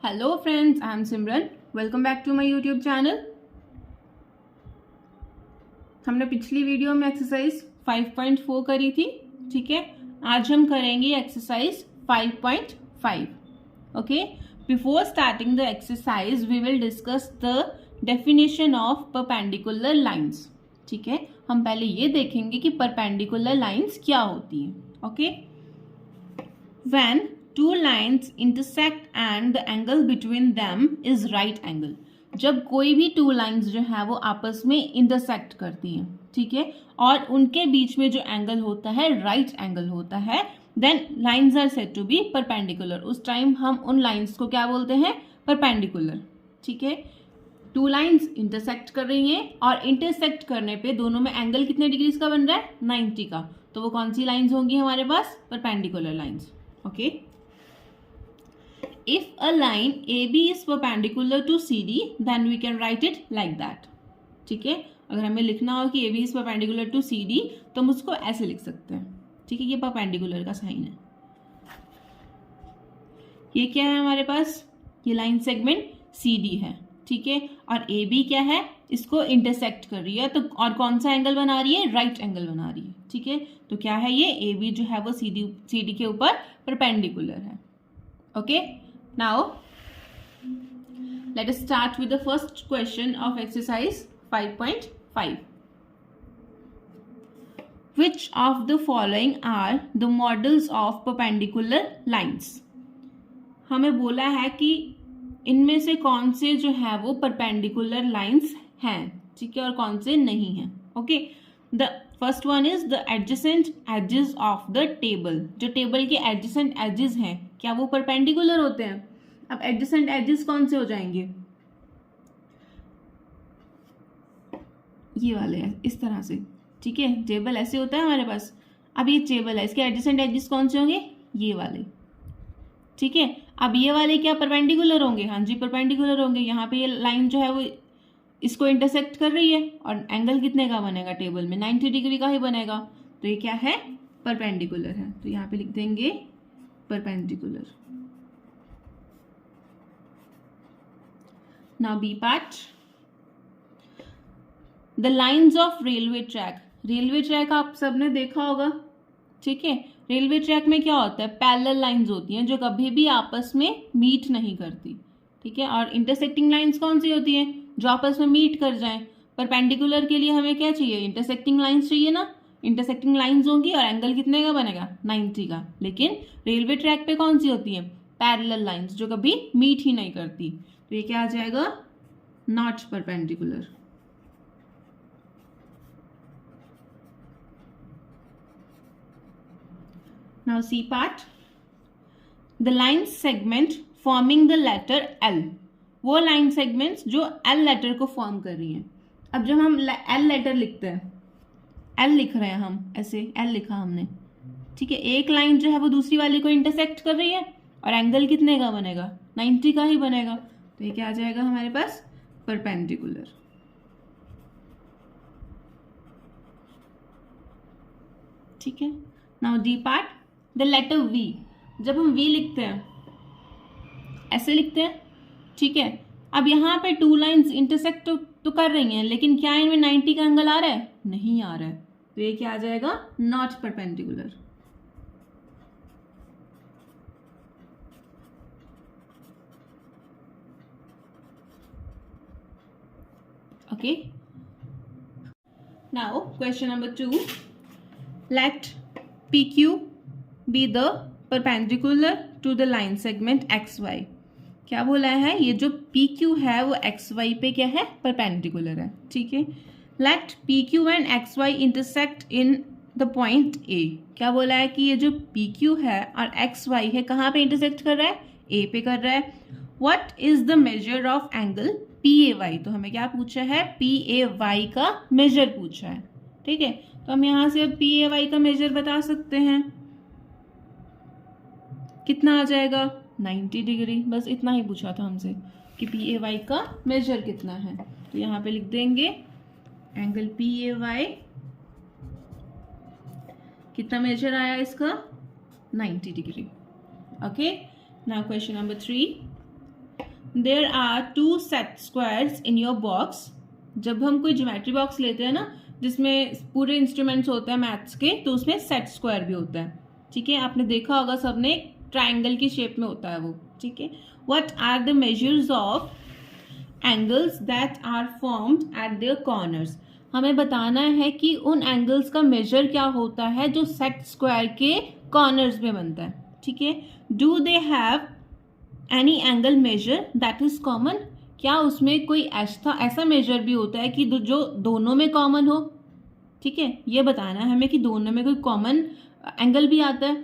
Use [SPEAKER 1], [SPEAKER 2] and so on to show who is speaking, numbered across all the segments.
[SPEAKER 1] Hello friends, I am Simran. Welcome back to my YouTube channel. हमने पिछली video में exercise 5.4 करी थी, ठीक है। आज हम करेंगे exercise 5.5। Okay, before starting the exercise we will discuss the definition of perpendicular lines. ठीक है, हम पहले ये देखेंगे कि परपेंडिकुलर लाइंस क्या होती है। Okay, when two lines intersect and the angle between them is right angle। जब कोई भी टू लाइंस जो है वो आपस में इंटरसेक्ट करती हैं, ठीक है, और उनके बीच में जो एंगल होता है राइट एंगल होता है, then lines are said to be perpendicular. उस टाइम हम उन लाइंस को क्या बोलते हैं? परपेंडिकुलर। ठीक है, टू लाइंस इंटरसेक्ट कर रही हैं और इंटरसेक्ट करने पे दोनों में एंगल कितने डिग्रीज का बन रहा है? 90 का। तो वो कौन सी लाइंस होंगी हमारे पास? Perpendicular lines. Okay, if a line AB is perpendicular to CD then we can write it like that। ठीक है, अगर हमें लिखना हो कि AB is perpendicular to CD तो हम उसको ऐसे लिख सकते हैं। ठीक है, ये परपेंडिकुलर का साइन है। ये क्या है हमारे पास? ये लाइन सेगमेंट CD है, ठीक है, और AB क्या है? इसको इंटरसेक्ट कर रही है, तो और कौन सा एंगल बना रही है? राइट एंगल बना रही है। ठीक है, तो क्या है ये? AB जो है वो CD के ऊपर परपेंडिकुलर है। Okay, now let us start with the first question of exercise 5.5। which of the following are the models of perpendicular lines। हमें बोला है कि इनमें से कौन से जो है वो परपेंडिकुलर लाइंस हैं, ठीक है, और कौन से नहीं हैं। Okay, the first one is the adjacent edges of the table. जो टेबल के एडजेसेंट एजेस हैं क्या वो परपेंडिकुलर होते हैं? अब एडजेसेंट एजेस कौन से हो जाएंगे? ये वाले हैं, इस तरह से। ठीक है, टेबल ऐसे होता है हमारे पास। अब ये टेबल है, इसके एडजेसेंट एजेस कौन से होंगे? ये वाले। ठीक है, अब ये वाले क्या परपेंडिकुलर होंगे? हाँ जी, परपेंडिकुलर होंगे। यहाँ पे ये लाइन जो है वो इसको इंटरसेक्ट कर रही है और एंगल कितने का बनेगा? टेबल में 90 डिग्री का ही बनेगा। तो ये क्या है? परपेंडिकुलर है। तो यहाँ पे लिख देंगे perpendicular. Now B part, the lines of railway track. Railway track आप सबने देखा होगा, ठीक है। रेलवे ट्रैक में क्या होता है? पैरेलल लाइंस होती हैं जो कभी भी आपस में मीट नहीं करती, ठीक है। और इंटरसेक्टिंग लाइंस कौन सी होती हैं? जो आपस में मीट कर जाएं। परपेंडिकुलर के लिए हमें क्या चाहिए? इंटरसेक्टिंग लाइंस चाहिए ना। इंटरसेक्टिंग लाइंस होंगी और एंगल कितने का बनेगा? 90 का। लेकिन रेलवे ट्रैक पे कौन सी होती हैं? पैरेलल लाइंस जो कभी मीट ही नहीं करती। तो ये क्या आ जाएगा? Not perpendicular. Now C part, the line segment forming the letter L। वो लाइन सेगमेंट्स जो L लेटर को फॉर्म कर रही हैं। अब जब हम L लेटर लिखते हैं, L लिख रहे हैं हम, ऐसे L लिखा हमने, ठीक है, एक लाइन जो है वो दूसरी वाली को इंटरसेक्ट कर रही है और एंगल कितने का बनेगा? 90 का ही बनेगा। तो ये क्या आ जाएगा हमारे पास? परपेंडिकुलर। ठीक है, now D part, the letter V। जब हम V लिखते हैं ऐसे लिखते हैं, ठीक है। अब यहाँ पे टू लाइंस इंटरसेक्ट तो कर रही हैं, लेकिन क्या इनमें 90 का एंगल आ रहा है? नहीं आ रहा है। तो ये क्या आ जाएगा? Not perpendicular. Okay, now question number 2, let PQ be the perpendicular to the line segment XY। क्या बोला है? ये जो PQ है वो XY पे क्या है? परपेंडिकुलर है। ठीक है, let PQ and XY intersect in the point A। क्या बोला है कि ये जो PQ है और XY है कहाँ पे इंटरसेक्ट कर रहा है? A पे कर रहा है। What is the measure of angle PAY। तो हमें क्या पूछा है? PAY का मेजर पूछा है। ठीक है, तो हम यहाँ से अब PAY का मेजर बता सकते हैं। कितना आ जाएगा? 90 डिग्री। बस इतना ही पूछा था हमसे कि PAY का मेजर कितना है। तो यहाँ पे लिख देंगे एंगल PAY कितना मेजर आया इसका? 90 degree. Okay, now question number 3, there are 2 set squares in your box. जब हम कोई ज्योमेट्री बॉक्स लेते हैं ना जिसमें पूरे इंस्ट्रूमेंट्स होते हैं मैथ्स के, तो उसमें सेट स्क्वायर भी होता है। ठीक है, आपने देखा होगा सबने, ट्राइंगल की शेप में होता है वो। ठीक है, what are the measures of angles that are formed at their corners. हमें बताना है कि उन एंगल्स का मेजर क्या होता है जो सेट स्क्वायर के कॉर्नर्स में बनता है। ठीक है, do they have any angle measure that is common. क्या उसमें कोई ऐसा मेजर भी होता है कि जो दोनों में कॉमन हो। ठीक है, ये बताना है हमें कि दोनों में कोई कॉमन एंगल भी आता है।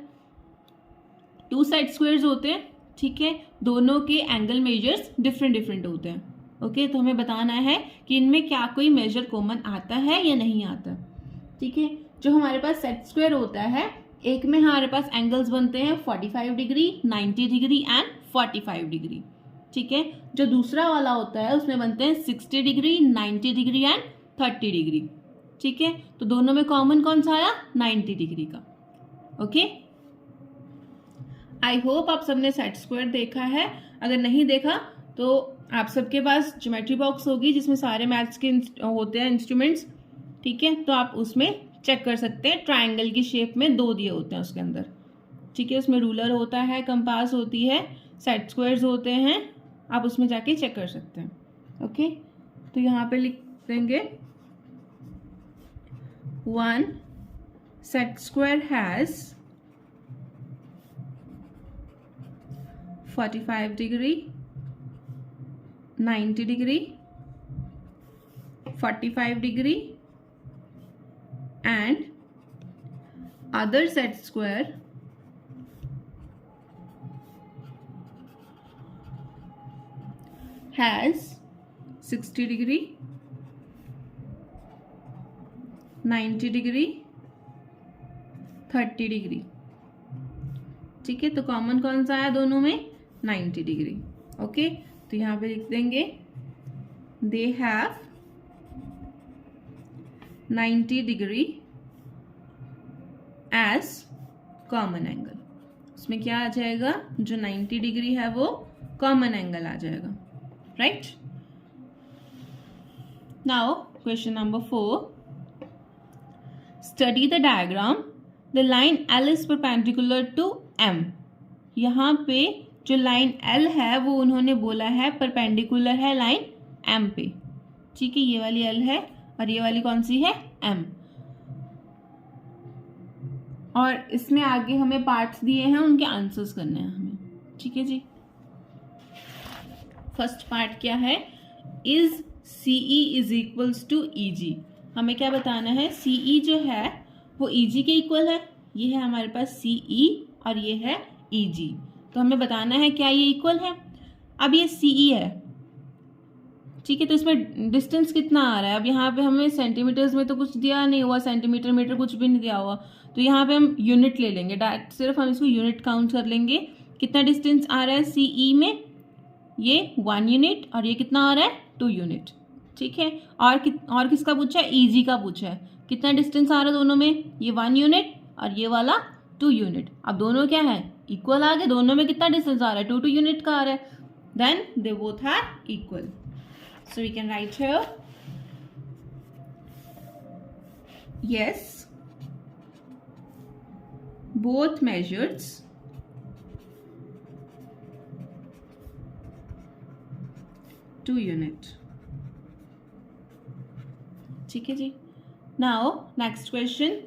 [SPEAKER 1] 2 सेट स्क्वायर्स होते हैं। ठीक है, दोनों के एंगल मेजर्स डिफरेंट डिफरेंट होते हैं। ओके, तो हमें बताना है कि इनमें क्या कोई मेजर कॉमन आता है या नहीं आता। ठीक है, जो हमारे पास सेट स्क्वायर होता है, एक में हमारे पास एंगल्स बनते हैं 45 डिग्री, 90 डिग्री एंड 45 डिग्री। ठीक है, जो दूसरा वाला होता है उसमें बनते हैं 60 डिग्री, 90 डिग्री एंड 30 डिग्री। ठीक है, तो दोनों में कॉमन कौन सा आया? 90 डिग्री का। ओके, आई होप आप सबने सेट स्क्वायर देखा है। अगर नहीं देखा तो आप सबके पास ज्योमेट्री बॉक्स होगी जिसमें सारे मैथ्स के होते हैं इंस्ट्रूमेंट्स। ठीक है, तो आप उसमें चेक कर सकते हैं। ट्राइंगल की शेप में 2 दिए होते हैं उसके अंदर। ठीक है, उसमें रूलर होता है, कंपास होती है, सेट स्क्वायर्स होते हैं। आप उसमें जाके चेक कर सकते हैं। ओके, तो यहाँ पे लिख देंगे 1 set square has 45 degree, 90 degree, 45 degree and other set square has 60 degree, 90 degree, 30 degree. ठीक है, तो कॉमन कौन सा है दोनों में? 90 डिग्री। ओके, तो यहाँ पे लिख देंगे they have 90 degree as common angle. उसमें क्या आ जाएगा? जो 90 डिग्री है वो कॉमन एंगल आ जाएगा। Right, now question number 4, study the diagram. The line L is perpendicular to M। यहाँ पे जो लाइन L है वो उन्होंने बोला है परपेंडिकुलर है लाइन M पे। ठीक है, ये वाली L है और ये वाली कौन सी है? M। और इसमें आगे हमें पार्ट्स दिए हैं, उनके आंसर्स करने हैं हमें। ठीक है जी, फर्स्ट पार्ट क्या है? Is CE is equals to EG। हमें क्या बताना है? CE जो है वो EG के इक्वल है। ये है हमारे पास CE और ये है EG। तो हमें बताना है क्या ये इक्वल है। अब ये CE है, ठीक है, तो इसमें डिस्टेंस कितना आ रहा है? अब यहाँ पे हमें सेंटीमीटर्स में तो कुछ दिया नहीं हुआ, सेंटीमीटर मीटर कुछ भी नहीं दिया हुआ, तो यहाँ पे हम यूनिट ले लेंगे डायरेक्ट। सिर्फ हम इसको यूनिट काउंट कर लेंगे। कितना डिस्टेंस आ रहा है CE में? ये 1 यूनिट और ये कितना आ रहा है? 2 यूनिट। ठीक है, और किसका पूछा है? EG का पूछा है। कितना डिस्टेंस आ रहा है दोनों में? ये 1 यूनिट और ये वाला 2 यूनिट। अब दोनों क्या है? इक्वल आ गए। दोनों में कितना डिस्टेंस आ रहा है? 2 यूनिट का आ रहा है। Then they both are equal. So we can write here, yes, both measures to unit। ठीक है जी। Now next question,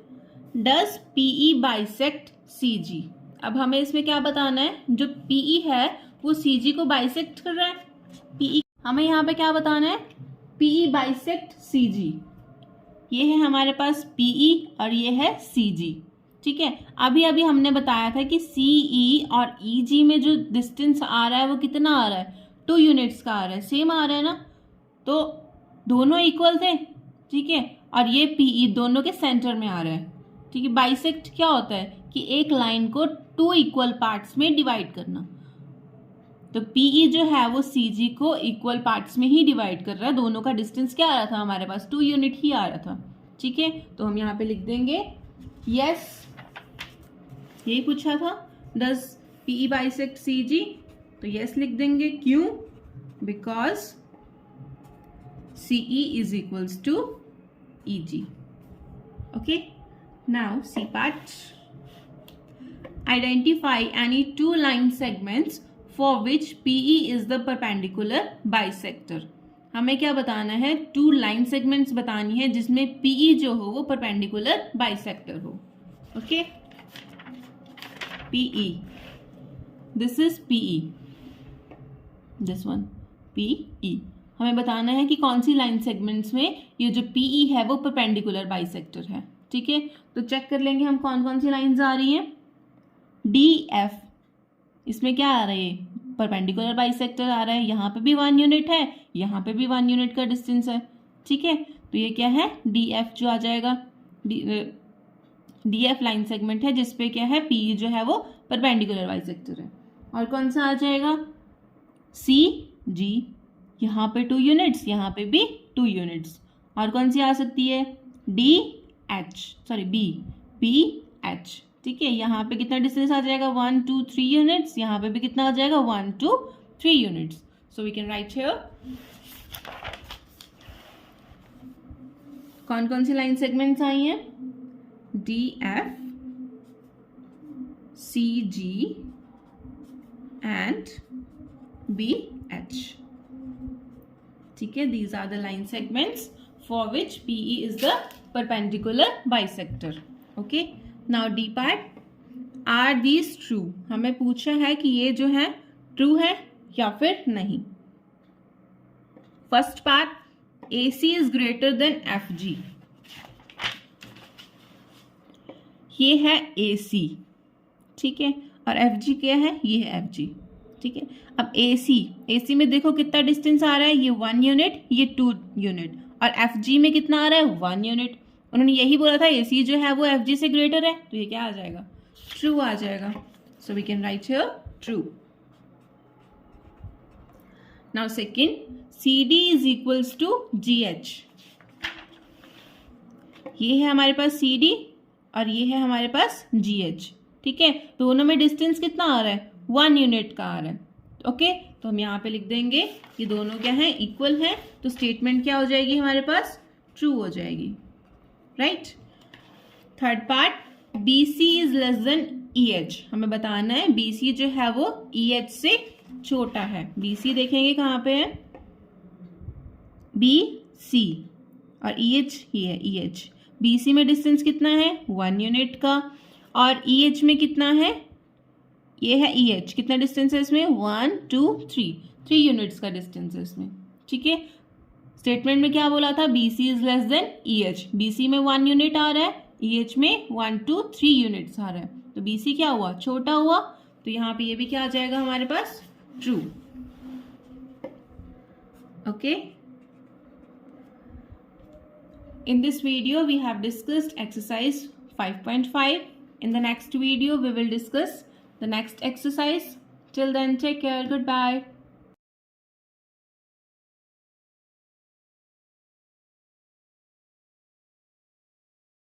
[SPEAKER 1] does PE bisect CG। अब हमें इसमें क्या बताना है? जो PE है वो CG को बाइसेक्ट कर रहा है। PE हमें यहाँ पे क्या बताना है? PE bisect CG। ये है हमारे पास PE और ये है CG। ठीक है, अभी अभी हमने बताया था कि CE और EG में जो डिस्टेंस आ रहा है वो कितना आ रहा है? 2 यूनिट्स का आ रहा है। सेम आ रहा है ना, तो दोनों इक्वल थे। ठीक है, और ये PE दोनों के सेंटर में आ रहा है। ठीक है, बाइसेक्ट क्या होता है? कि एक लाइन को 2 इक्वल पार्ट्स में डिवाइड करना। तो PE जो है वो CG को इक्वल पार्ट्स में ही डिवाइड कर रहा है। दोनों का डिस्टेंस क्या आ रहा था हमारे पास? 2 यूनिट ही आ रहा था। ठीक है, तो हम यहाँ पे लिख देंगे यस, यही पूछा था, डज PE बाइसेक्ट CG, तो यस लिख देंगे। क्यों? because CE is equals to EG. Okay, now C part. Identify any two line segments for which PE is the perpendicular bisector. हमें क्या बताना है? टू लाइन सेगमेंट्स बतानी है जिसमें PE जो हो वो परपेंडिकुलर बाइसेक्टर हो. Okay, PE, this is PE, this one PE. हमें बताना है कि कौन सी लाइन सेगमेंट्स में ये जो PE है वो परपेंडिकुलर बाइसेक्टर है. ठीक है, तो चेक कर लेंगे हम कौन कौन सी लाइंस आ रही हैं. DF, इसमें क्या आ रहा है? परपेंडिकुलर बाइसेक्टर आ रहा है. यहाँ पे भी 1 यूनिट है, यहाँ पे भी 1 यूनिट का डिस्टेंस है. ठीक है, तो ये क्या है? DF जो आ जाएगा. DF लाइन सेगमेंट है जिसपे क्या है? PE जो है वो परपेंडिकुलर बाइसेक्टर है. और कौन सा आ जाएगा? CG, यहाँ पे 2 यूनिट्स, यहाँ पे भी 2 यूनिट्स. और कौन सी आ सकती है? BH. ठीक है, यहाँ पे कितना डिस्टेंस आ जाएगा? 1 2 3 यूनिट्स. यहाँ पे भी कितना आ जाएगा? 1 2 3 units. So we can write here कौन कौन सी लाइन सेगमेंट्स आई हैं? DF, CG and BH. ठीक है, these are the line segments for which PE is the perpendicular bisector. Okay, now D part. Are these true? हमें पूछा है कि ये जो है ट्रू है या फिर नहीं. First part, AC is greater than FG. ये है AC. ठीक है, और FG क्या है? ये है FG. ठीक है, अब AC में देखो कितना डिस्टेंस आ रहा है? ये 1 यूनिट, ये 2 यूनिट. और FG में कितना आ रहा है? 1 यूनिट. उन्होंने यही बोला था AC जो है वो FG से ग्रेटर है, तो ये क्या आ जाएगा? ट्रू आ जाएगा. So we can write here true. Now second, CD is equals to GH. ये है हमारे पास CD और ये है हमारे पास GH. ठीक है, दोनों में डिस्टेंस कितना आ रहा है? 1 यूनिट का आ रहा है. ओके, तो हम यहाँ पे लिख देंगे ये दोनों क्या है? इक्वल है. तो स्टेटमेंट क्या हो जाएगी हमारे पास? ट्रू हो जाएगी. Right. Third part, BC is less than EH. हमें बताना है BC जो है वो EH से छोटा है. BC देखेंगे कहाँ पे है? BC और EH ही है EH. BC में डिस्टेंस कितना है? 1 यूनिट का. और EH में कितना है? ये है EH. कितना डिस्टेंस है इसमें? 1 2 3 यूनिट्स का डिस्टेंस है इसमें. ठीक है, स्टेटमेंट में क्या बोला था? BC is less than EH. BC में 1 यूनिट आ रहा है, EH में 1 2 3 यूनिट्स आ रहा है. तो BC क्या हुआ? छोटा हुआ. तो यहाँ पे ये भी क्या आ जाएगा हमारे पास? True. Okay, in this video we have discussed exercise 5.5. In the next video we will discuss the next exercise. Till then, take care. Goodbye.